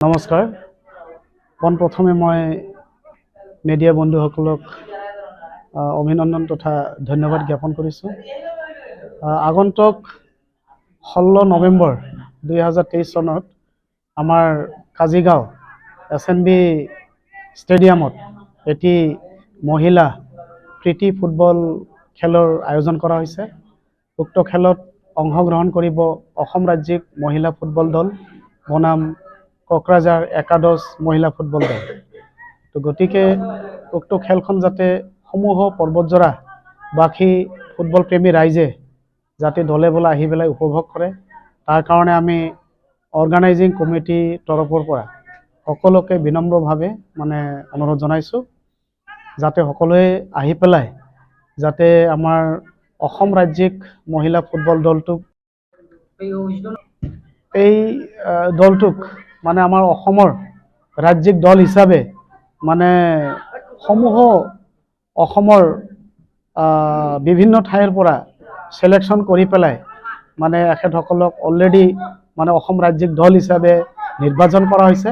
নমস্কাৰ পোনপ্ৰথমে মই মিডিয়া বন্ধুসকলক অভিনন্দন তথা ধন্যবাদ জ্ঞাপন কৰিছোঁ। আগন্তুক 16 নৱেম্বৰ 2023 চনত আমাৰ কাজিগাঁও SNB ষ্টেডিয়ামত এটি মহিলা প্ৰীতি ফুটবল খেলৰ আয়োজন কৰা হৈছে। উক্ত খেলত অংশগ্ৰহণ কৰিব অসম ৰাজ্যিক মহিলা ফুটবল দল বনাম কোকৰাঝাৰ একাদশ মহিলা ফুটবল দল। তো গতিকে উক্ত খেলখন যাতে সমূহ পৰ্বতজোৰা বাকী ফুটবল প্ৰেমী ৰাইজে যাতে দলে বলে আহি পেলাই উপভোগ কৰে, তাৰ কাৰণে আমি অৰ্গানাইজিং কমিটিৰ তৰফৰ পৰা সকলোকে বিনম্ৰভাৱে অনুৰোধ জনাইছোঁ যাতে সকলোৱে আহি পেলাই যাতে আমাৰ অসম ৰাজ্যিক মহিলা ফুটবল দলটোক এই দলটোক আমাৰ অসমৰ ৰাজ্যিক দল হিচাপে সমূহ অসমৰ বিভিন্ন ঠাইৰ পৰা সিলেকশ্যন কৰি পেলাই এখেতসকলক অলৰেডি অসম ৰাজ্যিক দল হিচাপে নিৰ্বাচন কৰা হৈছে।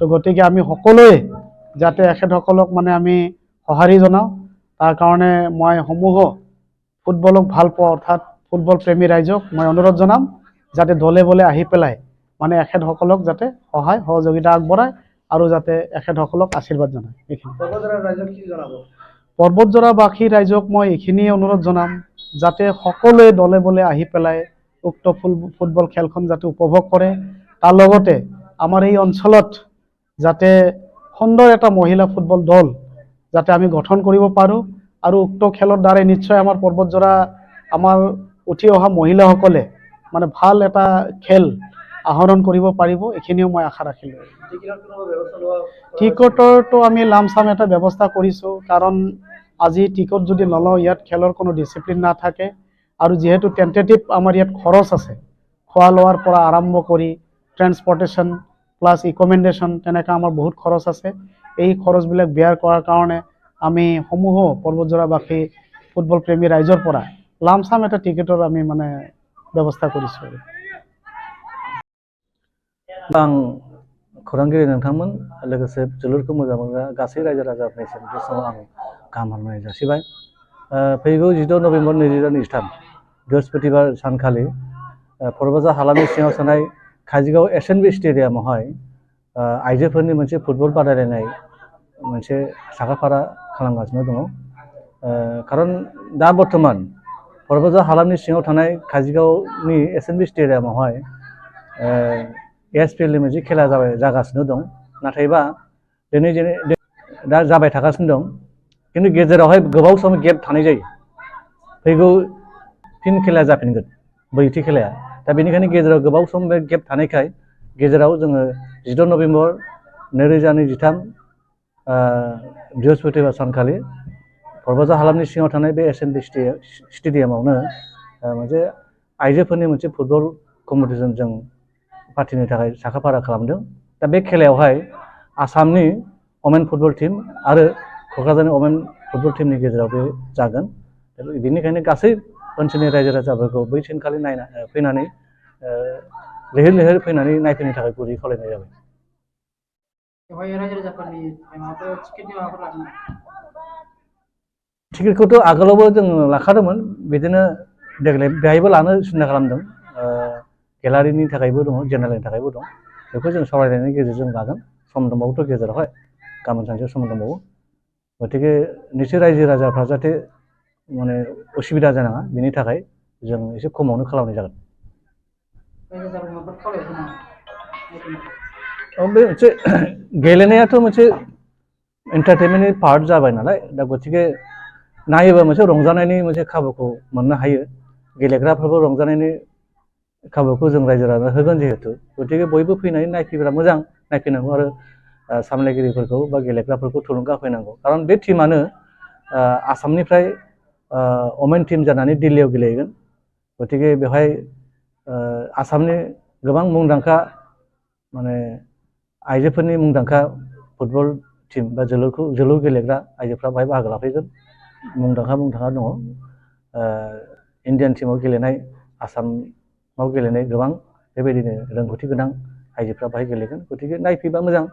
তো গতিকে আমি সকলোৱে যাতে এখেতসকলক আমি সঁহাৰি জনাওঁ, তাৰ কাৰণে মই সমূহ ফুটবলক ভাল পোৱা অৰ্থাৎ ফুটবল প্ৰেমী ৰাইজক মই অনুৰোধ জনাম যাতে দলে বলে আহি পেলাই এখেতসকলক যাতে সহায় সহযোগিতা আগবঢ়ায় আৰু যাতে এখেতসকলক আশীৰ্বাদ জনায়। এইখিনি পৰ্বতজোৰাবাসী ৰাইজক মই এইখিনিয়ে অনুৰোধ জনাম যাতে সকলোৱে দলে বলে আহি পেলাই উক্ত ফুটবল খেলখন যাতে উপভোগ কৰে, তাৰ লগতে আমাৰ এই অঞ্চলত যাতে সুন্দৰ এটা মহিলা ফুটবল দল যাতে আমি গঠন কৰিব পাৰোঁ আৰু উক্ত খেলৰ দ্বাৰাই নিশ্চয় আমাৰ পৰ্বতজোৰা আমাৰ উঠি অহা মহিলাসকলে ভাল এটা খেল আহৰণ কৰিব পাৰিব, এইখিনিও মই আশা ৰাখিলোঁ। টিকটৰটো আমি লামচাম এটা ব্যৱস্থা কৰিছোঁ, কাৰণ আজি টিকট যদি নলওঁ ইয়াত খেলৰ কোনো ডিচিপ্লিন নাথাকে আৰু যিহেতু টেণ্টেটিভ আমাৰ ইয়াত খৰচ আছে, খোৱা লোৱাৰ পৰা আৰম্ভ কৰি ট্ৰেন্সপৰ্টেশ্যন প্লাছ ইকমেণ্ডেশ্যন তেনেকৈ আমাৰ বহুত খৰচ আছে। এই খৰচবিলাক বেয়াৰ কৰাৰ কাৰণে আমি সমূহ পৰ্বতজোৰাবাসী ফুটবল প্ৰেমী ৰাইজৰ পৰা লামচাম এটা টিকেটৰ আমি ব্যৱস্থা কৰিছোঁ। आं खौरांगिरि नोंथांमोन लोगोसे जोलुरखौ मोजां मोनग्रा गासै रायजो राजाफोरनिसिम बे समाव आं गाहाम हामलायनाय जासिबाय। फैगौ 16 नभेम्बर 2023 बृहस्पतिबार सानखालि क'क्राझार हालामनि सिङाव थानाय काजिगांव SNB स्टेडियामावहाय आइजोफोरनि मोनसे फुटबल बादायलायनाय मोनसे साखाफारा खालामगासिनो दङ। खारन दा बर्थमान क'क्राझार हालामनि सिङाव थानाय काजिगांवनि SNB स्टेडियामावहाय ASPL मोनसे खेला जागासिनो दं, नाथायबा दा जाबाय थागासिनो दं, खिन्थु गेजेरावहाय गोबाव सम गेप थानाय जायो। फैगौ फिन खेला जाफिनगोन ब्रैथि खेलाया, दा बेनिखायनो गेजेराव गोबाव सम बे गेप थानायखाय गेजेराव जोङो 16 नभेम्बर 2023 बृहस्पतिबार सानखालि क'क्राझार हालामनि सिङाव थानाय बे SNB स्टेडियामावनो मोनसे आइजोफोरनि मोनसे फुटबल कम्पिटिसन जों पार्टिनि थाखाय साखाफारा खालामदों। दा बे खेलायावहाय आसामनि वमेन फुटबल टीम आरो क'क्राझारनि वमेन फुटबल टीमनि गेजेराव बे जागोन। बेनिखायनो गासै ओनसोलनि रायजो राजाफोरखौ बै सानखालि फैनानै लैहोर लैहोर फैनानै नायफैनो थाखाय गुरै खावलायनाय जाबाय। टिकेटखौथ' आगोलावबो जों लाखादोंमोन, बिदिनो देग्लाय बेहायबो लानो सिन्था खालामदों। गेलारिनि थाखायबो दङ, जेनेरेलनि थाखायबो दं। बेखौ जों सावरायनायनि गेजेरजों लागोन। सम दंबावोथ' गेजेरावहाय, गाबोन सानसेयाव सम दंबावो। गतिके निसय रायजो राजाफ्रा जाहाथे उसुबिदा जानाङा, बेनि थाखाय जों एसे खमावनो खालामनाय जागोन। बे मोनसे गेलेनायाथ' मोनसे एन्टारटेनमेन्टनि पार्ट जाबाय नालाय, दा गतिके नायोबा मोनसे रंजानायनि मोनसे खाबुखौ मोननो हायो। गेलेग्राफोरबो रंजानायनि खाबुखौ जों रायजो राजा होगोन जिहेतु, गतिके बयबो फैनानै नायफैग्रा मोजां, नायफैनांगौ आरो सामलायगिरिफोरखौ बा गेलेग्राफोरखौ थुलुंगा होफैनांगौ। खारन बे टीमानो आसामनिफ्राय वमेन टीम जानानै दिल्लीयाव गेलेहैगोन। गतिके बेवहाय आसामनि गोबां मुंदांखा आइजोफोरनि मुंदांखा फुटबल टीम बा जोलुर गेलेग्रा आइजोफ्रा बेवहाय बाहागो लाफैगोन। मुंदांखा दङ। इन्डियान टीमाव गेलेनाय, आसामाव गेलेनाय गोबां बेबायदिनो रोंगौथि गोनां आइजोफ्रा बाहाय गेलेगोन गतिके नायफैबा मोजां